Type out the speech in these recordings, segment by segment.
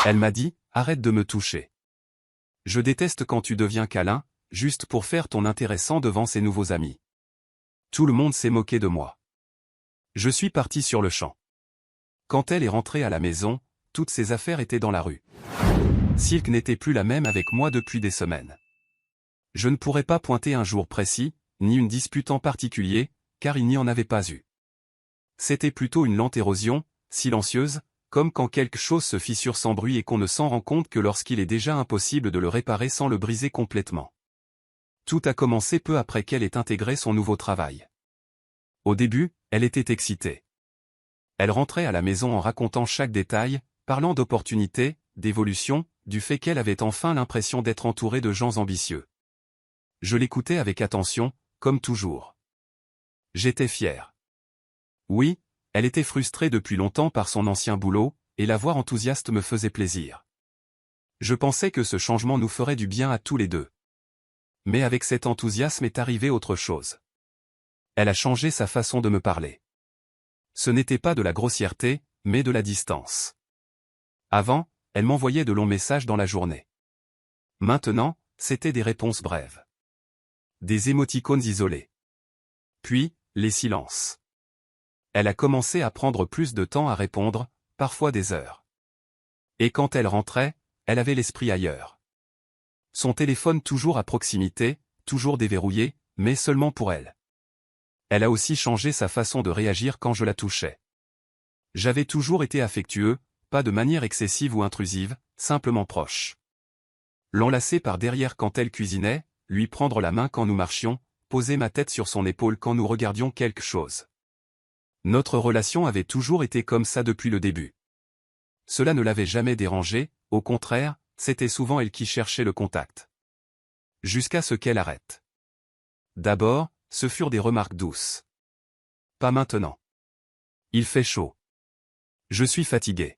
Elle m'a dit, arrête de me toucher. Je déteste quand tu deviens câlin, juste pour faire ton intéressant devant ses nouveaux amis. Tout le monde s'est moqué de moi. Je suis parti sur le champ. Quand elle est rentrée à la maison, toutes ses affaires étaient dans la rue. Silk n'était plus la même avec moi depuis des semaines. Je ne pourrais pas pointer un jour précis, ni une dispute en particulier, car il n'y en avait pas eu. C'était plutôt une lente érosion, silencieuse, comme quand quelque chose se fissure sans bruit et qu'on ne s'en rend compte que lorsqu'il est déjà impossible de le réparer sans le briser complètement. Tout a commencé peu après qu'elle ait intégré son nouveau travail. Au début, elle était excitée. Elle rentrait à la maison en racontant chaque détail, parlant d'opportunités, d'évolution, du fait qu'elle avait enfin l'impression d'être entourée de gens ambitieux. Je l'écoutais avec attention, comme toujours. J'étais fier. Oui, elle était frustrée depuis longtemps par son ancien boulot, et la voir enthousiaste me faisait plaisir. Je pensais que ce changement nous ferait du bien à tous les deux. Mais avec cet enthousiasme est arrivé autre chose. Elle a changé sa façon de me parler. Ce n'était pas de la grossièreté, mais de la distance. Avant, elle m'envoyait de longs messages dans la journée. Maintenant, c'était des réponses brèves. Des émoticônes isolés. Puis, les silences. Elle a commencé à prendre plus de temps à répondre, parfois des heures. Et quand elle rentrait, elle avait l'esprit ailleurs. Son téléphone toujours à proximité, toujours déverrouillé, mais seulement pour elle. Elle a aussi changé sa façon de réagir quand je la touchais. J'avais toujours été affectueux, pas de manière excessive ou intrusive, simplement proche. L'enlacer par derrière quand elle cuisinait, lui prendre la main quand nous marchions, poser ma tête sur son épaule quand nous regardions quelque chose. Notre relation avait toujours été comme ça depuis le début. Cela ne l'avait jamais dérangée, au contraire, c'était souvent elle qui cherchait le contact. Jusqu'à ce qu'elle arrête. D'abord, ce furent des remarques douces. Pas maintenant. Il fait chaud. Je suis fatigué.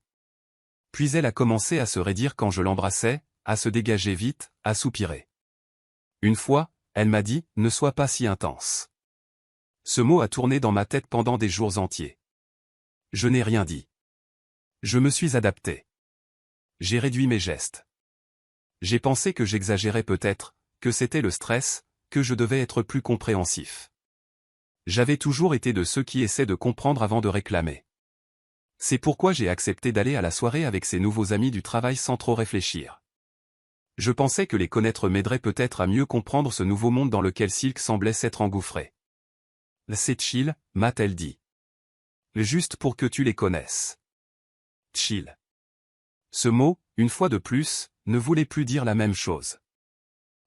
Puis elle a commencé à se raidir quand je l'embrassais, à se dégager vite, à soupirer. Une fois, elle m'a dit, ne sois pas si intense. Ce mot a tourné dans ma tête pendant des jours entiers. Je n'ai rien dit. Je me suis adapté. J'ai réduit mes gestes. J'ai pensé que j'exagérais peut-être, que c'était le stress, que je devais être plus compréhensif. J'avais toujours été de ceux qui essaient de comprendre avant de réclamer. C'est pourquoi j'ai accepté d'aller à la soirée avec ses nouveaux amis du travail sans trop réfléchir. Je pensais que les connaître m'aiderait peut-être à mieux comprendre ce nouveau monde dans lequel Silk semblait s'être engouffré. C'est chill, m'a-t-elle dit. Juste pour que tu les connaisses. Chill. Ce mot, une fois de plus, ne voulait plus dire la même chose.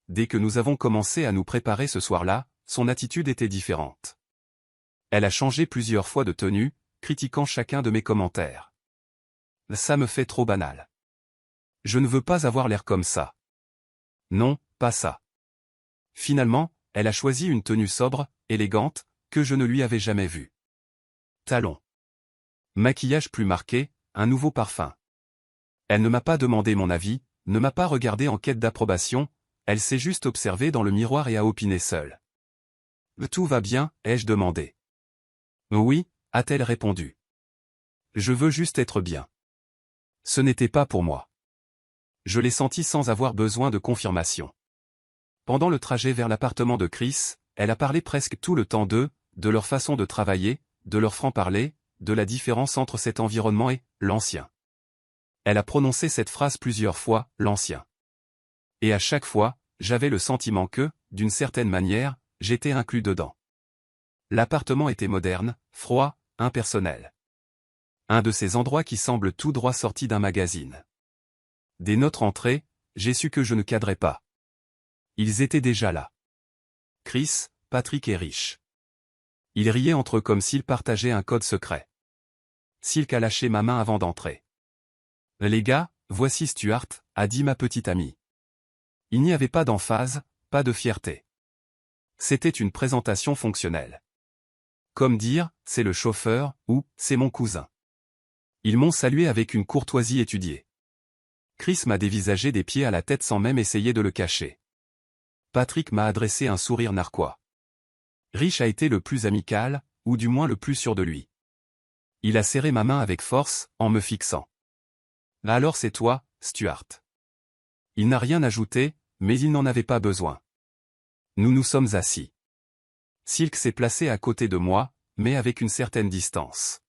Dès que nous avons commencé à nous préparer ce soir-là, son attitude était différente. Elle a changé plusieurs fois de tenue, critiquant chacun de mes commentaires. Ça me fait trop banal. Je ne veux pas avoir l'air comme ça. Non, pas ça. Finalement, elle a choisi une tenue sobre, élégante, que je ne lui avais jamais vue. Talons. Maquillage plus marqué, un nouveau parfum. Elle ne m'a pas demandé mon avis, ne m'a pas regardé en quête d'approbation, elle s'est juste observée dans le miroir et a opiné seule. Tout va bien, ai-je demandé. Oui, a-t-elle répondu. Je veux juste être bien. Ce n'était pas pour moi. Je l'ai senti sans avoir besoin de confirmation. Pendant le trajet vers l'appartement de Chris, elle a parlé presque tout le temps d'eux, de leur façon de travailler, de leur franc-parler, de la différence entre cet environnement et l'ancien. Elle a prononcé cette phrase plusieurs fois, l'ancien. Et à chaque fois, j'avais le sentiment que, d'une certaine manière, j'étais inclus dedans. L'appartement était moderne, froid, impersonnel. Un de ces endroits qui semblent tout droit sortis d'un magazine. Dès notre entrée, j'ai su que je ne cadrais pas. Ils étaient déjà là. Chris, Patrick et Rich. Ils riaient entre eux comme s'ils partageaient un code secret. Silk a lâché ma main avant d'entrer. Les gars, voici Stuart, a dit ma petite amie. Il n'y avait pas d'emphase, pas de fierté. C'était une présentation fonctionnelle. Comme dire, c'est le chauffeur, ou, c'est mon cousin. Ils m'ont salué avec une courtoisie étudiée. Chris m'a dévisagé des pieds à la tête sans même essayer de le cacher. Patrick m'a adressé un sourire narquois. Rich a été le plus amical, ou du moins le plus sûr de lui. Il a serré ma main avec force, en me fixant. Alors c'est toi, Stuart. Il n'a rien ajouté, mais il n'en avait pas besoin. Nous nous sommes assis. Silk s'est placée à côté de moi, mais avec une certaine distance.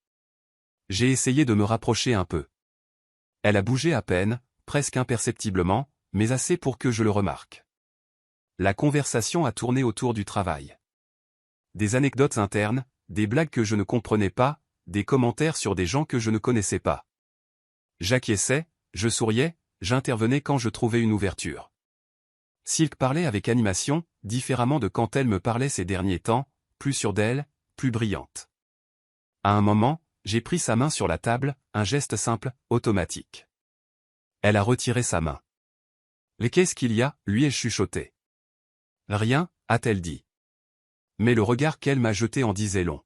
J'ai essayé de me rapprocher un peu. Elle a bougé à peine, presque imperceptiblement, mais assez pour que je le remarque. La conversation a tourné autour du travail. Des anecdotes internes, des blagues que je ne comprenais pas, des commentaires sur des gens que je ne connaissais pas. J'acquiesçais, je souriais, j'intervenais quand je trouvais une ouverture. Silk parlait avec animation, différemment de quand elle me parlait ces derniers temps, plus sûre d'elle, plus brillante. À un moment, j'ai pris sa main sur la table, un geste simple, automatique. Elle a retiré sa main. « Mais qu'est-ce qu'il y a ?» lui ai-je chuchoté. « Rien » a-t-elle dit. Mais le regard qu'elle m'a jeté en disait long.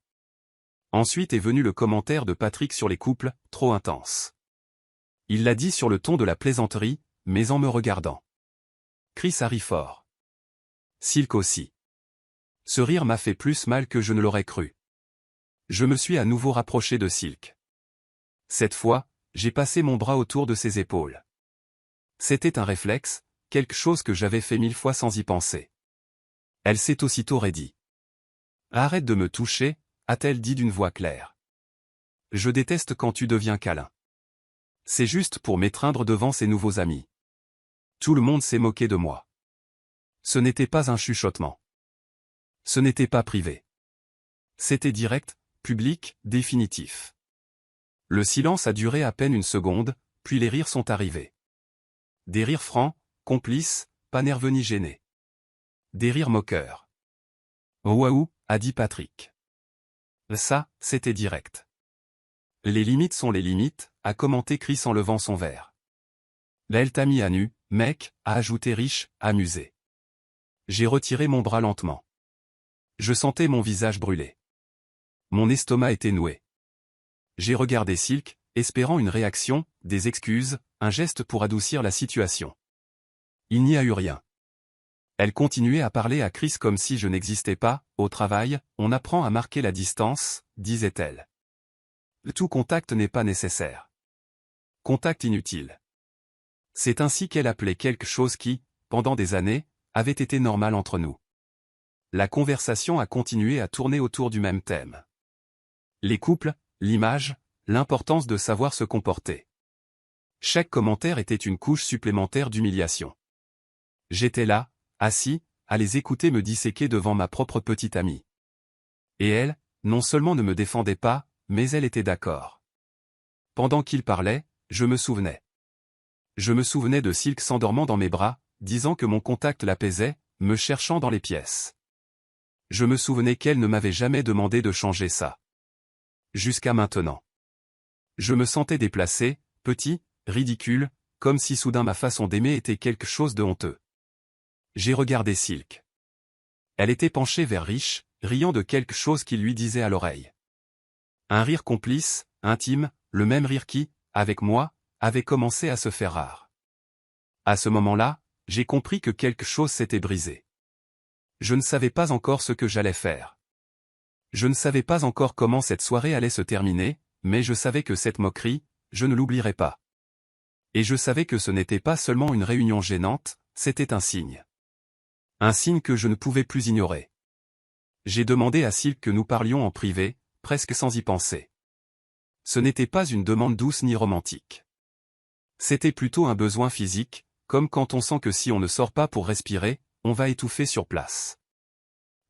Ensuite est venu le commentaire de Patrick sur les couples, trop intenses. Il l'a dit sur le ton de la plaisanterie, mais en me regardant. Chris a ri fort. Silk aussi. Ce rire m'a fait plus mal que je ne l'aurais cru. Je me suis à nouveau rapproché de Silk. Cette fois, j'ai passé mon bras autour de ses épaules. C'était un réflexe, quelque chose que j'avais fait 1000 fois sans y penser. Elle s'est aussitôt raidie. « Arrête de me toucher », a-t-elle dit d'une voix claire. « Je déteste quand tu deviens câlin. C'est juste pour m'étreindre devant ses nouveaux amis. » Tout le monde s'est moqué de moi. Ce n'était pas un chuchotement. Ce n'était pas privé. C'était direct, public, définitif. Le silence a duré à peine une seconde, puis les rires sont arrivés. Des rires francs, complices, pas nerveux ni gênés. Des rires moqueurs. « Waouh » a dit Patrick. Ça, c'était direct. « Les limites sont les limites », a commenté Chris en levant son verre. « Elle t'a mis à nu, mec », a ajouté Rich, amusé. J'ai retiré mon bras lentement. Je sentais mon visage brûler. Mon estomac était noué. J'ai regardé Silk, espérant une réaction, des excuses, un geste pour adoucir la situation. Il n'y a eu rien. Elle continuait à parler à Chris comme si je n'existais pas. « Au travail, on apprend à marquer la distance », disait-elle. Tout contact n'est pas nécessaire. Contact inutile. C'est ainsi qu'elle appelait quelque chose qui, pendant des années, avait été normal entre nous. La conversation a continué à tourner autour du même thème. Les couples, l'image, l'importance de savoir se comporter. Chaque commentaire était une couche supplémentaire d'humiliation. J'étais là, assis, à les écouter me disséquer devant ma propre petite amie. Et elle, non seulement ne me défendait pas, mais elle était d'accord. Pendant qu'il parlait, je me souvenais. Je me souvenais de Silk s'endormant dans mes bras, disant que mon contact l'apaisait, me cherchant dans les pièces. Je me souvenais qu'elle ne m'avait jamais demandé de changer ça. Jusqu'à maintenant. Je me sentais déplacé, petit, ridicule, comme si soudain ma façon d'aimer était quelque chose de honteux. J'ai regardé Silk. Elle était penchée vers Rich, riant de quelque chose qu'il lui disait à l'oreille. Un rire complice, intime, le même rire qui, avec moi, avait commencé à se faire rare. À ce moment-là, j'ai compris que quelque chose s'était brisé. Je ne savais pas encore ce que j'allais faire. Je ne savais pas encore comment cette soirée allait se terminer, mais je savais que cette moquerie, je ne l'oublierais pas. Et je savais que ce n'était pas seulement une réunion gênante, c'était un signe. Un signe que je ne pouvais plus ignorer. J'ai demandé à Silk que nous parlions en privé, presque sans y penser. Ce n'était pas une demande douce ni romantique. C'était plutôt un besoin physique, comme quand on sent que si on ne sort pas pour respirer, on va étouffer sur place.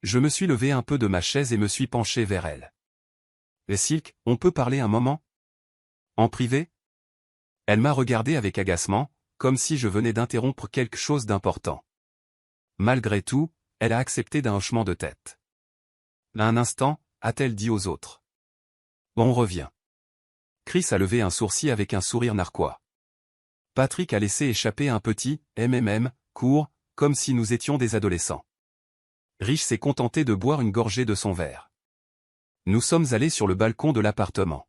Je me suis levé un peu de ma chaise et me suis penché vers elle. « Silk, on peut parler un moment ? En privé ?» Elle m'a regardé avec agacement, comme si je venais d'interrompre quelque chose d'important. Malgré tout, elle a accepté d'un hochement de tête. Un instant, a-t-elle dit aux autres. On revient. Chris a levé un sourcil avec un sourire narquois. Patrick a laissé échapper un petit « court, comme si nous étions des adolescents. Rich s'est contenté de boire une gorgée de son verre. Nous sommes allés sur le balcon de l'appartement.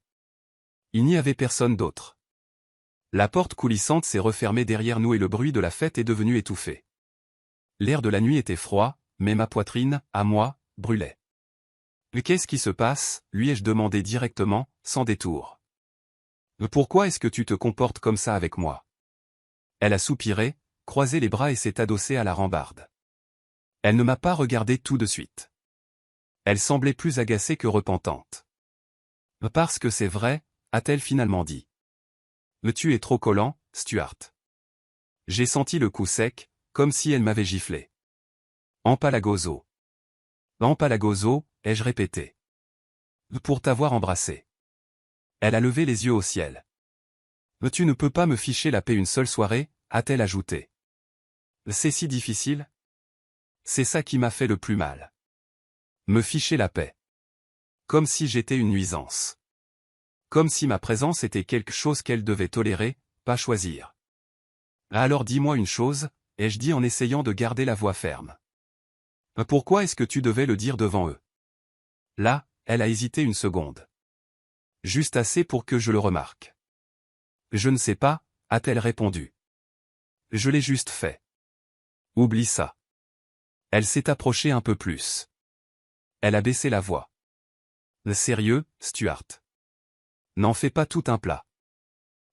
Il n'y avait personne d'autre. La porte coulissante s'est refermée derrière nous et le bruit de la fête est devenu étouffé. L'air de la nuit était froid, mais ma poitrine, à moi, brûlait. « Qu'est-ce qui se passe ?» lui ai-je demandé directement, sans détour. « Pourquoi est-ce que tu te comportes comme ça avec moi ? Elle a soupiré, croisé les bras et s'est adossée à la rambarde. Elle ne m'a pas regardé tout de suite. Elle semblait plus agacée que repentante. Parce que c'est vrai, a-t-elle finalement dit. Mais tu es trop collant, Stuart. J'ai senti le coup sec, comme si elle m'avait giflé. Empalagoso. Empalagoso, ai-je répété. Pour t'avoir embrassé. Elle a levé les yeux au ciel. Tu ne peux pas me ficher la paix une seule soirée, a-t-elle ajouté. C'est si difficile. C'est ça qui m'a fait le plus mal. Me ficher la paix. Comme si j'étais une nuisance. Comme si ma présence était quelque chose qu'elle devait tolérer, pas choisir. Alors dis-moi une chose, ai-je dit en essayant de garder la voix ferme. Pourquoi est-ce que tu devais le dire devant eux? Là, elle a hésité une seconde. Juste assez pour que je le remarque. Je ne sais pas, a-t-elle répondu. Je l'ai juste fait. Oublie ça. Elle s'est approchée un peu plus. Elle a baissé la voix. Sérieux, Stuart. N'en fais pas tout un plat.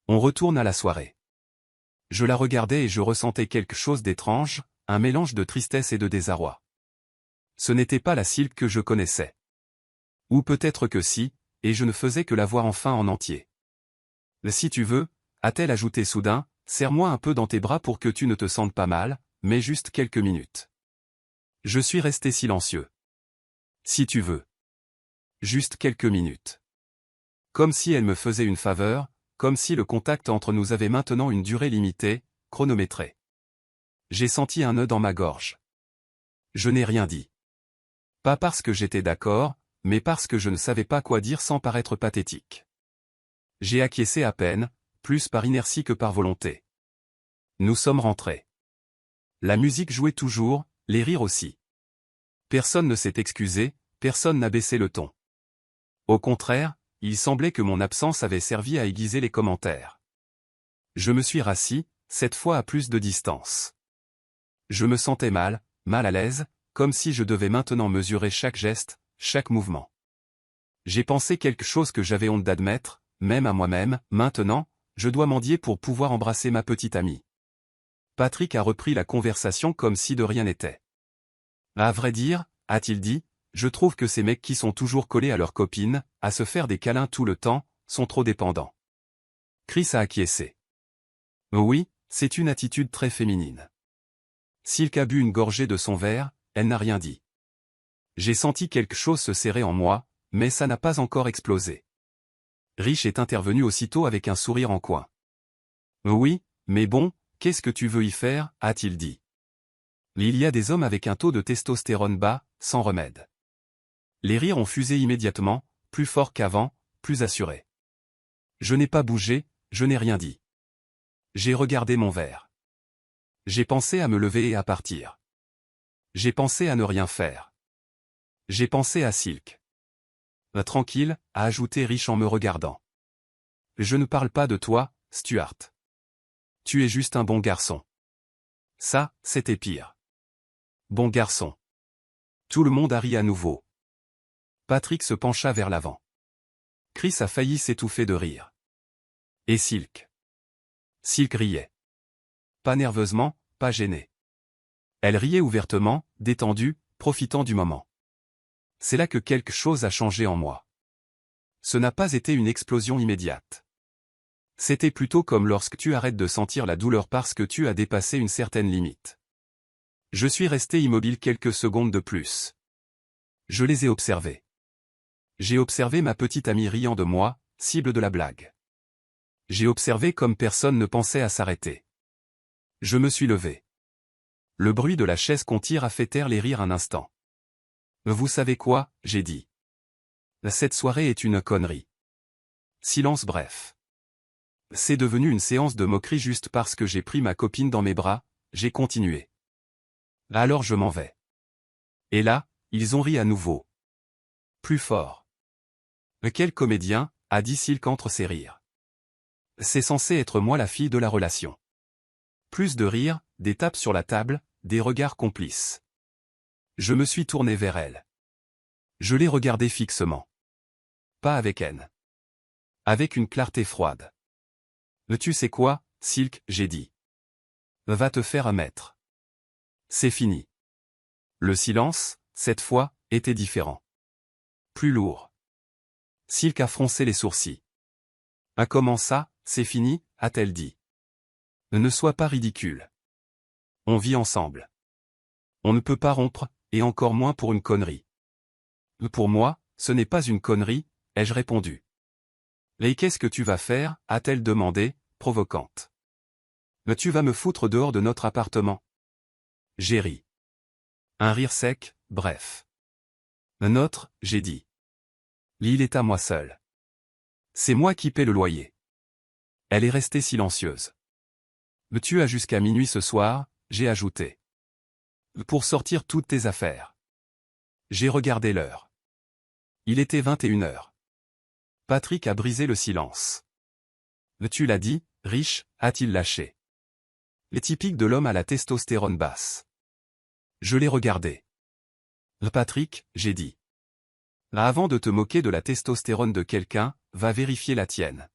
On retourne à la soirée. Je la regardais et je ressentais quelque chose d'étrange, un mélange de tristesse et de désarroi. Ce n'était pas la Silk que je connaissais. Ou peut-être que si, et je ne faisais que la voir enfin en entier. Si tu veux, a-t-elle ajouté soudain, serre-moi un peu dans tes bras pour que tu ne te sentes pas mal, mais juste quelques minutes. Je suis resté silencieux. Si tu veux. Juste quelques minutes. Comme si elle me faisait une faveur, comme si le contact entre nous avait maintenant une durée limitée, chronométrée. J'ai senti un nœud dans ma gorge. Je n'ai rien dit. Pas parce que j'étais d'accord, mais parce que je ne savais pas quoi dire sans paraître pathétique. J'ai acquiescé à peine, plus par inertie que par volonté. Nous sommes rentrés. La musique jouait toujours, les rires aussi. Personne ne s'est excusé, personne n'a baissé le ton. Au contraire, il semblait que mon absence avait servi à aiguiser les commentaires. Je me suis rassis, cette fois à plus de distance. Je me sentais mal à l'aise, comme si je devais maintenant mesurer chaque geste, chaque mouvement. J'ai pensé quelque chose que j'avais honte d'admettre, même à moi-même, maintenant, je dois mendier pour pouvoir embrasser ma petite amie. Patrick a repris la conversation comme si de rien n'était. À vrai dire, a-t-il dit, je trouve que ces mecs qui sont toujours collés à leurs copines, à se faire des câlins tout le temps, sont trop dépendants. Chris a acquiescé. Oui, c'est une attitude très féminine. Silk a bu une gorgée de son verre, elle n'a rien dit. J'ai senti quelque chose se serrer en moi, mais ça n'a pas encore explosé. Rich est intervenu aussitôt avec un sourire en coin. Oui, mais bon, qu'est-ce que tu veux y faire, a-t-il dit. Il y a des hommes avec un taux de testostérone bas, sans remède. Les rires ont fusé immédiatement, plus fort qu'avant, plus assurés. Je n'ai pas bougé, je n'ai rien dit. J'ai regardé mon verre. J'ai pensé à me lever et à partir. J'ai pensé à ne rien faire. J'ai pensé à Silk. Tranquille, a ajouté Rich en me regardant. Je ne parle pas de toi, Stuart. Tu es juste un bon garçon. Ça, c'était pire. Bon garçon. Tout le monde a ri à nouveau. Patrick se pencha vers l'avant. Chris a failli s'étouffer de rire. Et Silk. Silk riait. Pas nerveusement, pas gênée. Elle riait ouvertement, détendue, profitant du moment. C'est là que quelque chose a changé en moi. Ce n'a pas été une explosion immédiate. C'était plutôt comme lorsque tu arrêtes de sentir la douleur parce que tu as dépassé une certaine limite. Je suis resté immobile quelques secondes de plus. Je les ai observés. J'ai observé ma petite amie riant de moi, cible de la blague. J'ai observé comme personne ne pensait à s'arrêter. Je me suis levé. Le bruit de la chaise qu'on tire a fait taire les rires un instant. Vous savez quoi, j'ai dit. Cette soirée est une connerie. Silence bref. C'est devenu une séance de moquerie juste parce que j'ai pris ma copine dans mes bras, j'ai continué. Alors je m'en vais. Et là, ils ont ri à nouveau. Plus fort. Quel comédien, a dit Silk entre ses rires. C'est censé être moi la fille de la relation. Plus de rires, des tapes sur la table, des regards complices. Je me suis tourné vers elle. Je l'ai regardée fixement. Pas avec haine. Avec une clarté froide. Tu sais quoi, Silk, j'ai dit. Va te faire un maître. C'est fini. Le silence, cette fois, était différent. Plus lourd. Silk a froncé les sourcils. Ah, comment ça, c'est fini, a-t-elle dit. Ne sois pas ridicule. On vit ensemble. On ne peut pas rompre, et encore moins pour une connerie. Pour moi, ce n'est pas une connerie, ai-je répondu. Et qu'est-ce que tu vas faire, a-t-elle demandé, provocante. Tu vas me foutre dehors de notre appartement. J'ai ri. Un rire sec, bref. Notre, j'ai dit. L'île est à moi seul. C'est moi qui paie le loyer. Elle est restée silencieuse. Tu as jusqu'à minuit ce soir, j'ai ajouté. Pour sortir toutes tes affaires. J'ai regardé l'heure. Il était 21h. Patrick a brisé le silence. Tu l'as dit, riche, a-t-il lâché. Les typiques de l'homme à la testostérone basse. Je l'ai regardé. Patrick, j'ai dit. Avant de te moquer de la testostérone de quelqu'un, va vérifier la tienne.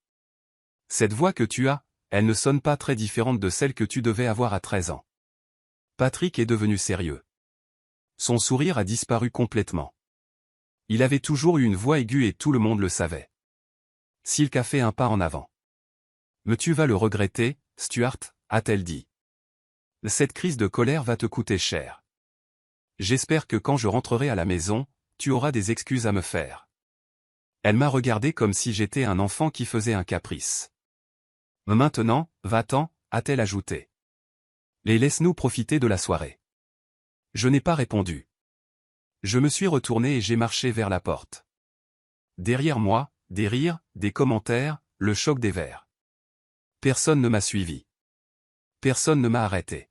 Cette voix que tu as, elle ne sonne pas très différente de celle que tu devais avoir à 13 ans. Patrick est devenu sérieux. Son sourire a disparu complètement. Il avait toujours eu une voix aiguë et tout le monde le savait. Silk a fait un pas en avant. Mais tu vas le regretter, Stuart, a-t-elle dit. Cette crise de colère va te coûter cher. J'espère que quand je rentrerai à la maison, tu auras des excuses à me faire. Elle m'a regardé comme si j'étais un enfant qui faisait un caprice. Maintenant, va-t'en, a-t-elle ajouté. Et laisse-nous profiter de la soirée. Je n'ai pas répondu. Je me suis retourné et j'ai marché vers la porte. Derrière moi, des rires, des commentaires, le choc des verres. Personne ne m'a suivi. Personne ne m'a arrêté.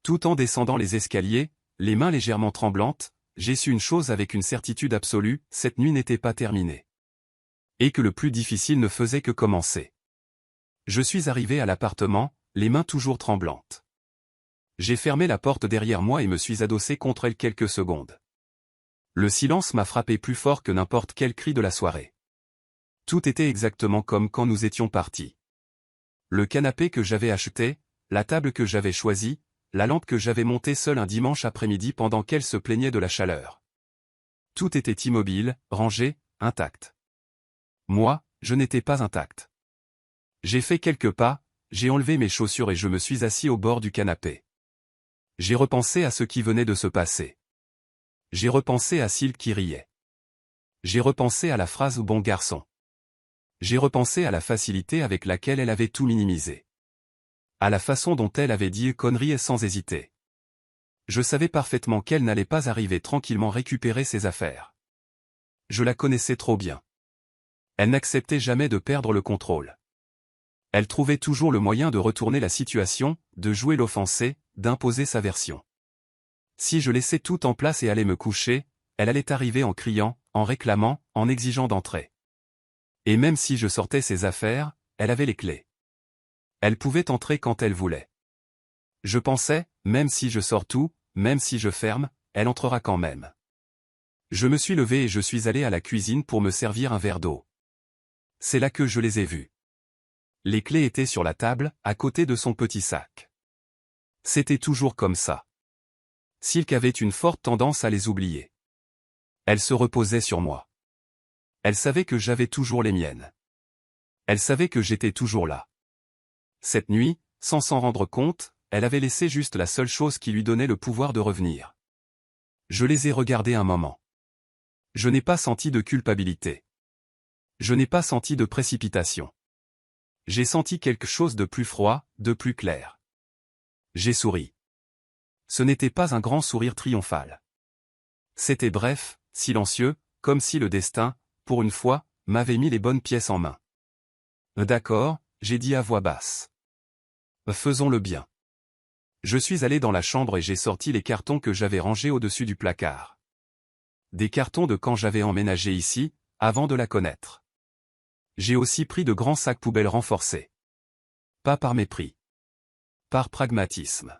Tout en descendant les escaliers, les mains légèrement tremblantes, j'ai su une chose avec une certitude absolue, cette nuit n'était pas terminée. Et que le plus difficile ne faisait que commencer. Je suis arrivé à l'appartement, les mains toujours tremblantes. J'ai fermé la porte derrière moi et me suis adossé contre elle quelques secondes. Le silence m'a frappé plus fort que n'importe quel cri de la soirée. Tout était exactement comme quand nous étions partis. Le canapé que j'avais acheté, la table que j'avais choisie, la lampe que j'avais montée seule un dimanche après-midi pendant qu'elle se plaignait de la chaleur. Tout était immobile, rangé, intact. Moi, je n'étais pas intact. J'ai fait quelques pas, j'ai enlevé mes chaussures et je me suis assis au bord du canapé. J'ai repensé à ce qui venait de se passer. J'ai repensé à Silk qui riait. J'ai repensé à la phrase « bon garçon ». J'ai repensé à la facilité avec laquelle elle avait tout minimisé. À la façon dont elle avait dit conneries sans hésiter. Je savais parfaitement qu'elle n'allait pas arriver tranquillement récupérer ses affaires. Je la connaissais trop bien. Elle n'acceptait jamais de perdre le contrôle. Elle trouvait toujours le moyen de retourner la situation, de jouer l'offensée, d'imposer sa version. Si je laissais tout en place et allais me coucher, elle allait arriver en criant, en réclamant, en exigeant d'entrer. Et même si je sortais ses affaires, elle avait les clés. Elle pouvait entrer quand elle voulait. Je pensais, même si je sors tout, même si je ferme, elle entrera quand même. Je me suis levé et je suis allé à la cuisine pour me servir un verre d'eau. C'est là que je les ai vus. Les clés étaient sur la table, à côté de son petit sac. C'était toujours comme ça. Silk avait une forte tendance à les oublier. Elle se reposait sur moi. Elle savait que j'avais toujours les miennes. Elle savait que j'étais toujours là. Cette nuit, sans s'en rendre compte, elle avait laissé juste la seule chose qui lui donnait le pouvoir de revenir. Je les ai regardés un moment. Je n'ai pas senti de culpabilité. Je n'ai pas senti de précipitation. J'ai senti quelque chose de plus froid, de plus clair. J'ai souri. Ce n'était pas un grand sourire triomphal. C'était bref, silencieux, comme si le destin, pour une fois, m'avait mis les bonnes pièces en main. D'accord, j'ai dit à voix basse. Faisons-le bien. Je suis allé dans la chambre et j'ai sorti les cartons que j'avais rangés au-dessus du placard. Des cartons de quand j'avais emménagé ici, avant de la connaître. J'ai aussi pris de grands sacs poubelles renforcés. Pas par mépris. Par pragmatisme.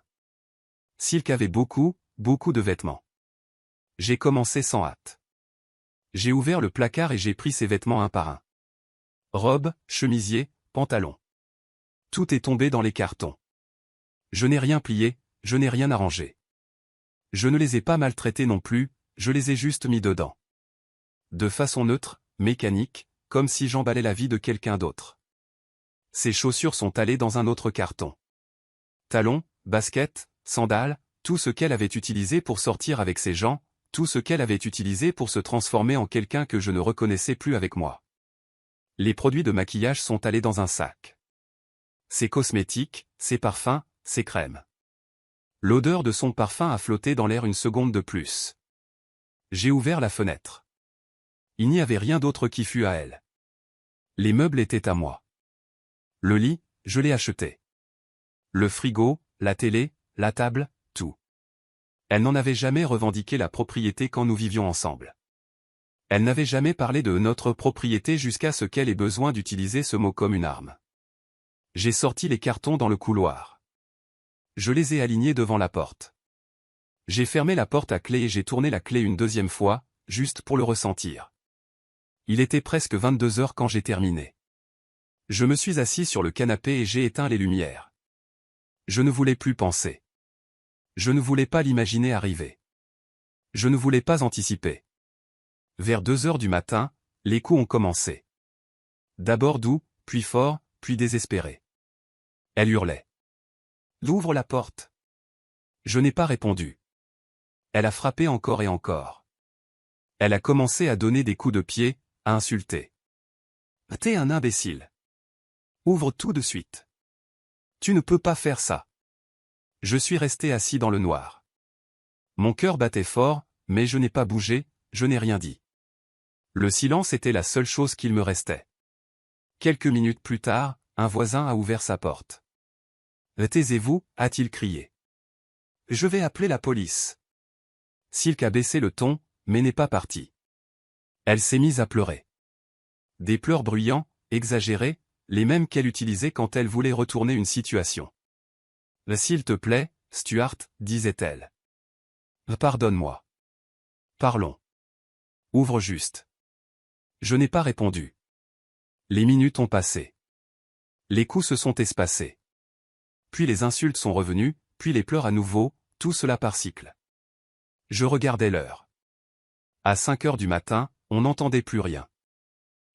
Silk avait beaucoup de vêtements. J'ai commencé sans hâte. J'ai ouvert le placard et j'ai pris ses vêtements un par un. Robes, chemisiers, pantalons. Tout est tombé dans les cartons. Je n'ai rien plié, je n'ai rien arrangé. Je ne les ai pas maltraités non plus, je les ai juste mis dedans. De façon neutre, mécanique, comme si j'emballais la vie de quelqu'un d'autre. Ses chaussures sont allées dans un autre carton. Talons, baskets, sandales, tout ce qu'elle avait utilisé pour sortir avec ces gens, tout ce qu'elle avait utilisé pour se transformer en quelqu'un que je ne reconnaissais plus avec moi. Les produits de maquillage sont allés dans un sac. Ses cosmétiques, ses parfums, ses crèmes. L'odeur de son parfum a flotté dans l'air une seconde de plus. J'ai ouvert la fenêtre. Il n'y avait rien d'autre qui fût à elle. Les meubles étaient à moi. Le lit, je l'ai acheté. Le frigo, la télé, la table, tout. Elle n'en avait jamais revendiqué la propriété quand nous vivions ensemble. Elle n'avait jamais parlé de notre propriété jusqu'à ce qu'elle ait besoin d'utiliser ce mot comme une arme. J'ai sorti les cartons dans le couloir. Je les ai alignés devant la porte. J'ai fermé la porte à clé et j'ai tourné la clé une deuxième fois, juste pour le ressentir. Il était presque 22 heures quand j'ai terminé. Je me suis assis sur le canapé et j'ai éteint les lumières. Je ne voulais plus penser. Je ne voulais pas l'imaginer arriver. Je ne voulais pas anticiper. Vers 2 heures du matin, les coups ont commencé. D'abord doux, puis fort, puis désespéré. Elle hurlait. « Ouvre la porte !» Je n'ai pas répondu. Elle a frappé encore et encore. Elle a commencé à donner des coups de pied, à insulter. « T'es un imbécile. Ouvre tout de suite. Tu ne peux pas faire ça. » Je suis resté assis dans le noir. Mon cœur battait fort, mais je n'ai pas bougé, je n'ai rien dit. Le silence était la seule chose qu'il me restait. Quelques minutes plus tard, un voisin a ouvert sa porte. « Taisez-vous » a-t-il crié. « Je vais appeler la police. » Silk a baissé le ton, mais n'est pas partie. Elle s'est mise à pleurer. Des pleurs bruyants, exagérés, les mêmes qu'elle utilisait quand elle voulait retourner une situation. « S'il te plaît, Stuart, disait-elle. Pardonne-moi. Parlons. Ouvre juste. » Je n'ai pas répondu. Les minutes ont passé. Les coups se sont espacés. Puis les insultes sont revenues, puis les pleurs à nouveau, tout cela par cycle. Je regardais l'heure. À 5 heures du matin, on n'entendait plus rien.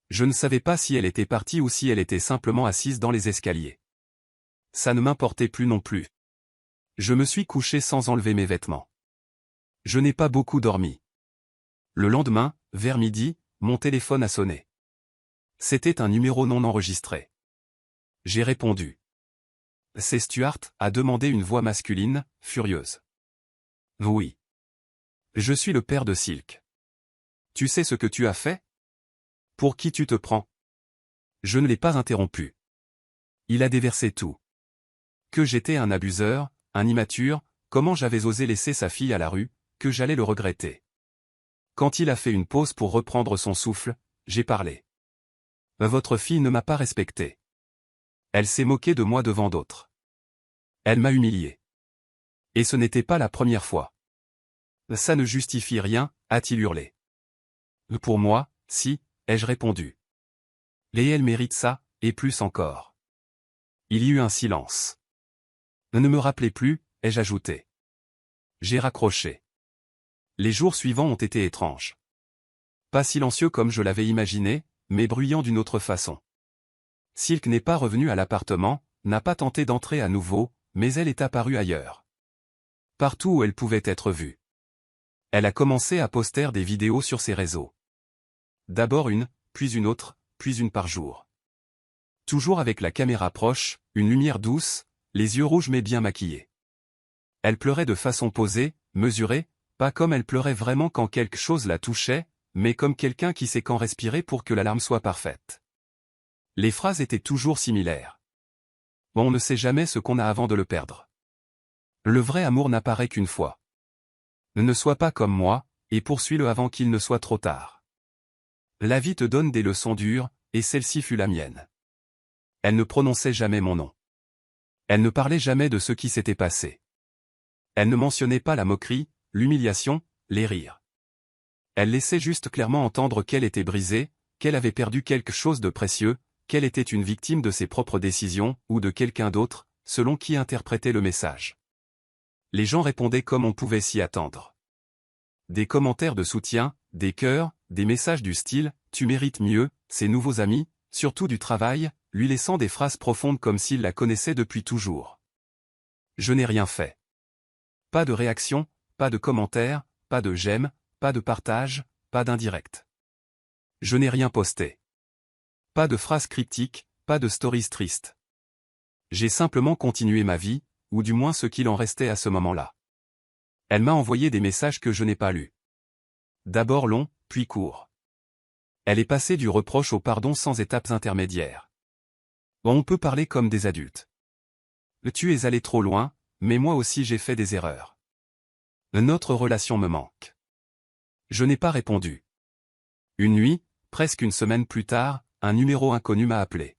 Je ne savais pas si elle était partie ou si elle était simplement assise dans les escaliers. Ça ne m'importait plus non plus. Je me suis couché sans enlever mes vêtements. Je n'ai pas beaucoup dormi. Le lendemain, vers midi, mon téléphone a sonné. C'était un numéro non enregistré. J'ai répondu. « C'est Stuart » a demandé une voix masculine, furieuse. « Oui. Je suis le père de Silk. Tu sais ce que tu as fait? Pour qui tu te prends? » Je ne l'ai pas interrompu. Il a déversé tout. Que j'étais un abuseur, un immature, comment j'avais osé laisser sa fille à la rue, que j'allais le regretter. Quand il a fait une pause pour reprendre son souffle, j'ai parlé. « Votre fille ne m'a pas respecté. Elle s'est moquée de moi devant d'autres. Elle m'a humilié. Et ce n'était pas la première fois. Ça ne justifie rien, a-t-il hurlé. Pour moi, si, ai-je répondu. Et elle mérite ça, et plus encore. Il y eut un silence. Ne me rappelez plus, ai-je ajouté. J'ai raccroché. Les jours suivants ont été étranges. Pas silencieux comme je l'avais imaginé, mais bruyants d'une autre façon. Silk n'est pas revenue à l'appartement, n'a pas tenté d'entrer à nouveau, mais elle est apparue ailleurs. Partout où elle pouvait être vue. Elle a commencé à poster des vidéos sur ses réseaux. D'abord une, puis une autre, puis une par jour. Toujours avec la caméra proche, une lumière douce, les yeux rouges mais bien maquillés. Elle pleurait de façon posée, mesurée, pas comme elle pleurait vraiment quand quelque chose la touchait, mais comme quelqu'un qui sait quand respirer pour que l'alarme soit parfaite. Les phrases étaient toujours similaires. On ne sait jamais ce qu'on a avant de le perdre. Le vrai amour n'apparaît qu'une fois. Ne sois pas comme moi, et poursuis-le avant qu'il ne soit trop tard. La vie te donne des leçons dures, et celle-ci fut la mienne. Elle ne prononçait jamais mon nom. Elle ne parlait jamais de ce qui s'était passé. Elle ne mentionnait pas la moquerie, l'humiliation, les rires. Elle laissait juste clairement entendre qu'elle était brisée, qu'elle avait perdu quelque chose de précieux, qu'elle était une victime de ses propres décisions, ou de quelqu'un d'autre, selon qui interprétait le message. Les gens répondaient comme on pouvait s'y attendre. Des commentaires de soutien, des cœurs, des messages du style « Tu mérites mieux », ses nouveaux amis, surtout du travail, lui laissant des phrases profondes comme s'il la connaissait depuis toujours. Je n'ai rien fait. Pas de réaction, pas de commentaires, pas de j'aime, pas de partage, pas d'indirect. Je n'ai rien posté. Pas de phrases cryptiques, pas de stories tristes. J'ai simplement continué ma vie, ou du moins ce qu'il en restait à ce moment-là. Elle m'a envoyé des messages que je n'ai pas lus. D'abord longs, puis courts. Elle est passée du reproche au pardon sans étapes intermédiaires. On peut parler comme des adultes. Tu es allé trop loin, mais moi aussi j'ai fait des erreurs. Notre relation me manque. Je n'ai pas répondu. Une nuit, presque une semaine plus tard, un numéro inconnu m'a appelé.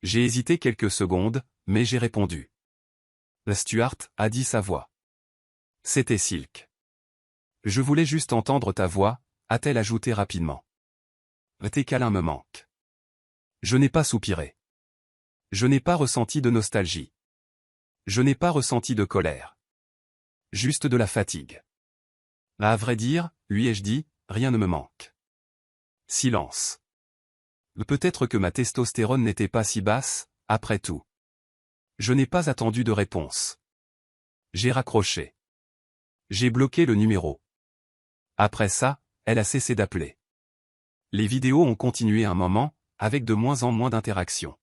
J'ai hésité quelques secondes, mais j'ai répondu. Stuart, a dit sa voix. C'était Silk. Je voulais juste entendre ta voix, a-t-elle ajouté rapidement. Tes câlins me manquent. Je n'ai pas soupiré. Je n'ai pas ressenti de nostalgie. Je n'ai pas ressenti de colère. Juste de la fatigue. À vrai dire, lui ai-je dit, rien ne me manque. Silence. Peut-être que ma testostérone n'était pas si basse, après tout. Je n'ai pas attendu de réponse. J'ai raccroché. J'ai bloqué le numéro. Après ça, elle a cessé d'appeler. Les vidéos ont continué un moment, avec de moins en moins d'interactions.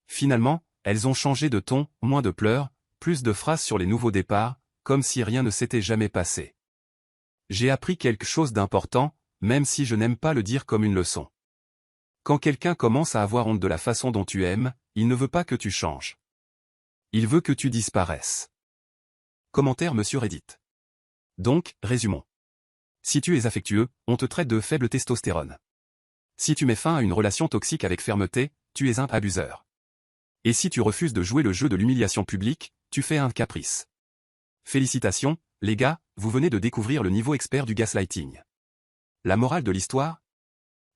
Finalement, elles ont changé de ton, moins de pleurs, plus de phrases sur les nouveaux départs, comme si rien ne s'était jamais passé. J'ai appris quelque chose d'important, même si je n'aime pas le dire comme une leçon. Quand quelqu'un commence à avoir honte de la façon dont tu aimes, il ne veut pas que tu changes. Il veut que tu disparaisses. Commentaire Monsieur Reddit. Donc, résumons. Si tu es affectueux, on te traite de faible testostérone. Si tu mets fin à une relation toxique avec fermeté, tu es un abuseur. Et si tu refuses de jouer le jeu de l'humiliation publique, tu fais un caprice. Félicitations, les gars, vous venez de découvrir le niveau expert du gaslighting. La morale de l'histoire ?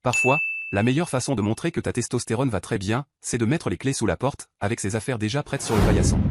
Parfois, la meilleure façon de montrer que ta testostérone va très bien, c'est de mettre les clés sous la porte, avec ses affaires déjà prêtes sur le paillasson.